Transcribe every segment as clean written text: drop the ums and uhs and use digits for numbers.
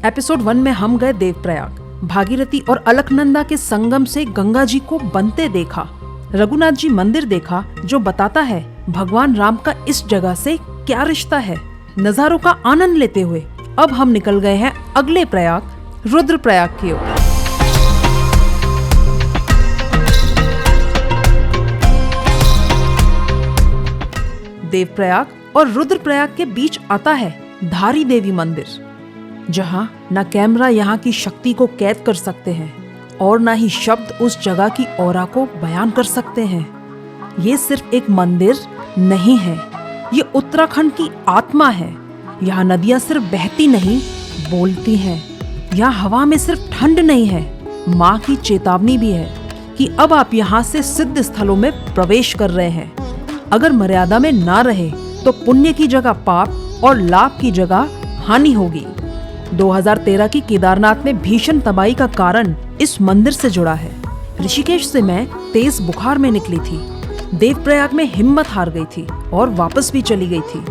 Episode 1 में हम गए देवप्रयाग। भागीरथी और अलकनंदा के संगम से गंगा जी को बनते देखा। रघुनाथ जी मंदिर देखा जो बताता है भगवान राम का इस जगह से क्या रिश्ता है। नजारों का आनंद लेते हुए अब हम निकल गए हैं अगले प्रयाग, रुद्रप्रयाग की ओर। देवप्रयाग और रुद्रप्रयाग के बीच आता है धारी देवी मंदिर, जहां न कैमरा यहाँ की शक्ति को कैद कर सकते हैं और न ही शब्द उस जगह की औरा को बयान कर सकते हैं। ये सिर्फ एक मंदिर नहीं है, ये उत्तराखंड की आत्मा है। यहाँ नदियाँ सिर्फ बहती नहीं, बोलती हैं। यहाँ हवा में सिर्फ ठंड नहीं है, माँ की चेतावनी भी है कि अब आप यहाँ से सिद्ध स्थलों में प्रवेश कर रहे हैं। अगर मर्यादा में ना रहे तो पुण्य की जगह पाप और लाभ की जगह हानि होगी। 2013 की केदारनाथ में भीषण तबाही का कारण इस मंदिर से जुड़ा है। ऋषिकेश से मैं तेज बुखार में निकली थी, देवप्रयाग में हिम्मत हार गई थी और वापस भी चली गई थी,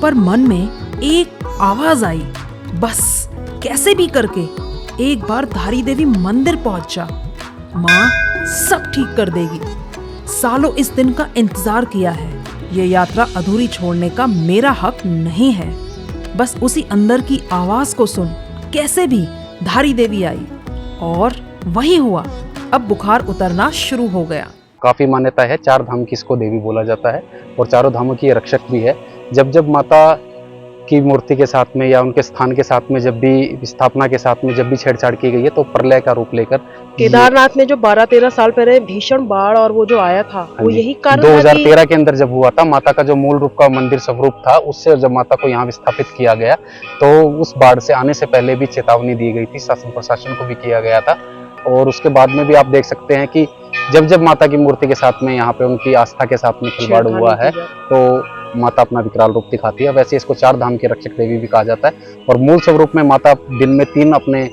पर मन में एक आवाज आई, बस कैसे भी करके एक बार धारी देवी मंदिर पहुंच जा, माँ सब ठीक कर देगी। सालों इस दिन का इंतजार किया है। ये यात्रा अधूरी छोड़ने का मेरा हक नहीं है। बस उसी अंदर की आवाज को सुन कैसे भी धारी देवी आई और वही हुआ। अब बुखार उतरना शुरू हो गया। काफी मान्यता है, 4 धाम की इसको देवी बोला जाता है और चारों धामों की ये रक्षक भी है। जब जब माता की मूर्ति के साथ में या उनके स्थान के साथ में जब भी स्थापना के साथ में जब भी छेड़छाड़ की गई है तो प्रलय का रूप लेकर केदारनाथ में जो 12-13 साल पहले भीषण बाढ़ और वो जो आया था वो यही कारण 2013 के अंदर जब हुआ था, माता का जो मूल रूप का मंदिर स्वरूप था उससे जब माता को यहाँ विस्थापित किया गया तो उस बाढ़ से आने से पहले भी चेतावनी दी गई थी, शासन प्रशासन को भी किया गया था। और उसके बाद में भी आप देख सकते हैं कि जब जब माता की मूर्ति के साथ में यहाँ पे उनकी आस्था के साथ में खिलवाड़ हुआ है तो माता अपना विकराल रूप दिखाती है। वैसे इसको 4 धाम की रक्षक देवी भी कहा जाता है। और मूल स्वरूप में माता दिन में 3 अपने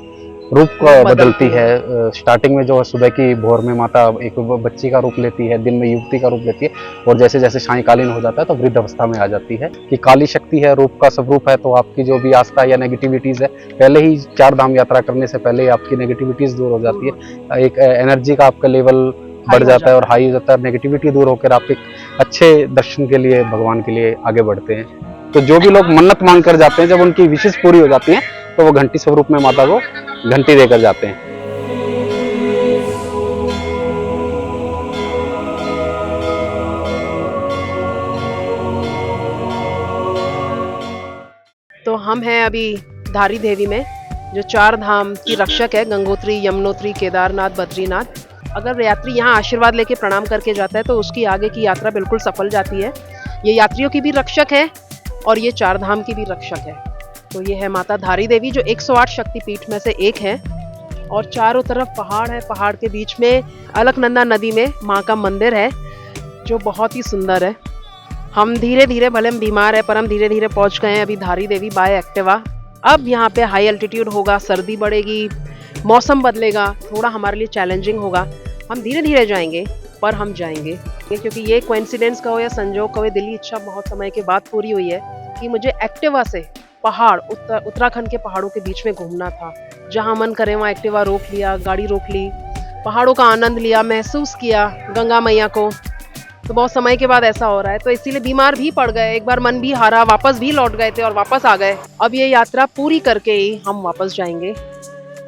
रूप को बदलती है। स्टार्टिंग में जो है सुबह की भोर में माता एक बच्ची का रूप लेती है, दिन में युवती का रूप लेती है और जैसे जैसे सायंकालीन हो जाता है तो वृद्ध अवस्था में आ जाती है। कि काली शक्ति है, रूप का स्वरूप है, तो आपकी जो भी आस्था या नेगेटिविटीज है पहले ही 4 धाम यात्रा करने से पहले ही आपकी नेगेटिविटीज दूर हो जाती है। एक एनर्जी का आपका लेवल बढ़ जाता है और हाई हो जाता है। नेगेटिविटी दूर होकर आप एक अच्छे दर्शन के लिए भगवान के लिए आगे बढ़ते हैं। तो जो भी लोग मन्नत मांग कर जाते हैं, जब उनकी विशेष पूरी हो जाती है तो वो घंटी स्वरूप में माता को घंटी देकर जाते हैं। तो हम हैं अभी धारी देवी में, जो 4 धाम की रक्षक है, गंगोत्री, यमुनोत्री, केदारनाथ, बद्रीनाथ। अगर यात्री यहाँ आशीर्वाद लेके प्रणाम करके जाता है तो उसकी आगे की यात्रा बिल्कुल सफल जाती है। ये यात्रियों की भी रक्षक है और ये 4 धाम की भी रक्षक है। तो ये है माता धारी देवी जो 108 शक्तिपीठ में से एक है और चारों तरफ पहाड़ है। पहाड़ के बीच में अलकनंदा नदी में माँ का मंदिर है जो बहुत ही सुंदर है। हम धीरे धीरे, भले हम बीमार है पर हम धीरे धीरे पहुँच गए हैं अभी धारी देवी बाय एक्टिवा। अब यहाँ पे हाई एल्टीट्यूड होगा, सर्दी बढ़ेगी, मौसम बदलेगा, थोड़ा हमारे लिए चैलेंजिंग होगा। हम धीरे धीरे जाएंगे पर हम जाएंगे, क्योंकि ये कोइंसिडेंस का हो या संजोग का हो, दिली इच्छा बहुत समय के बाद पूरी हुई है कि मुझे एक्टिवा से पहाड़, उत्तराखंड के पहाड़ों के बीच में घूमना था। जहाँ मन करे वहाँ एक्टिवा रोक लिया, गाड़ी रोक ली, पहाड़ों का आनंद लिया, महसूस किया गंगा मैया को। तो बहुत समय के बाद ऐसा हो रहा है, तो इसीलिए बीमार भी पड़ गए, एक बार मन भी हारा, वापस भी लौट गए थे और वापस आ गए। अब ये यात्रा पूरी करके ही हम वापस जाएंगे।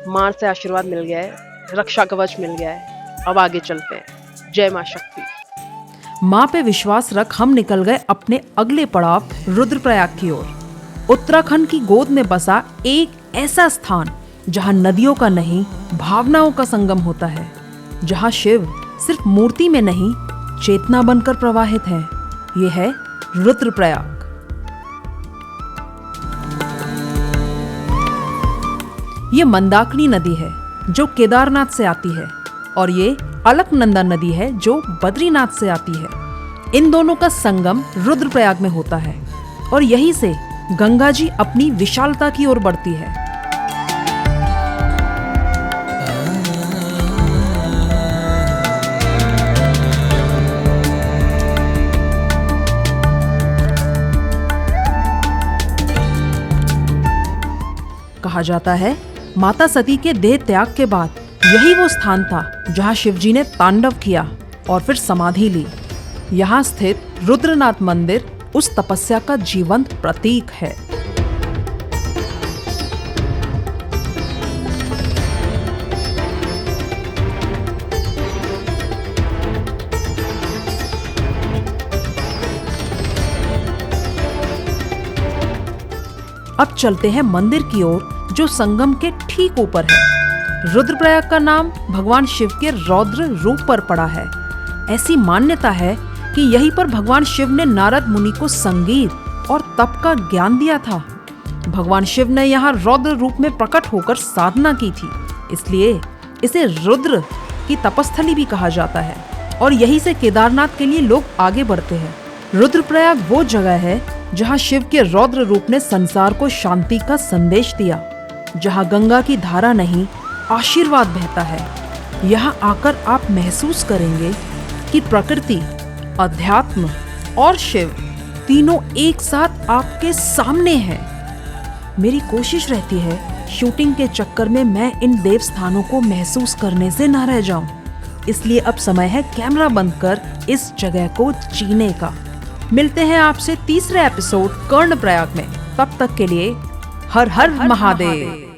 माँ से आशीर्वाद मिल गया है, रक्षा कवच मिल गया है, अब आगे चलते हैं। जय माँ शक्ति। माँ पे विश्वास रख हम निकल गए अपने अगले पड़ाव रुद्रप्रयाग की ओर। उत्तराखंड की गोद में बसा एक ऐसा स्थान जहाँ नदियों का नहीं, भावनाओं का संगम होता है, जहाँ शिव सिर्फ मूर्ति में नहीं, चेतना बनकर प्रवाहित है। ये है रुद्रप्रयाग। ये मंदाकिनी नदी है जो केदारनाथ से आती है और ये अलकनंदा नदी है जो बद्रीनाथ से आती है। इन दोनों का संगम रुद्रप्रयाग में होता है और यहीं से गंगा जी अपनी विशालता की ओर बढ़ती है। कहा जाता है माता सती के देह त्याग के बाद यही वो स्थान था जहाँ शिवजी ने तांडव किया और फिर समाधि ली। यहाँ स्थित रुद्रनाथ मंदिर उस तपस्या का जीवंत प्रतीक है। अब चलते हैं मंदिर की ओर जो संगम के ठीक ऊपर है। रुद्रप्रयाग का नाम भगवान शिव के रौद्र रूप पर पड़ा है। ऐसी मान्यता है कि यहीं पर भगवान शिव ने नारद मुनि को संगीत और तप का ज्ञान दिया था। भगवान शिव ने यहाँ रौद्र रूप में प्रकट होकर साधना की थी, इसलिए इसे रुद्र की तपस्थली भी कहा जाता है और यहीं से केदारनाथ के लिए लोग आगे बढ़ते हैं। रुद्रप्रयाग वो जगह है जहाँ शिव के रौद्र रूप ने संसार को शांति का संदेश दिया, जहाँ गंगा की धारा नहीं आशीर्वाद बहता है। यहाँ आकर आप महसूस करेंगे कि प्रकृति, अध्यात्म और शिव तीनों एक साथ आपके सामने हैं। मेरी कोशिश रहती है शूटिंग के चक्कर में मैं इन देव स्थानों को महसूस करने से न रह जाऊं, इसलिए अब समय है कैमरा बंद कर इस जगह को जीने का। मिलते हैं आपसे तीसरे एपिसोड कर्णप्रयाग में। तब तक के लिए हर हर महादेव।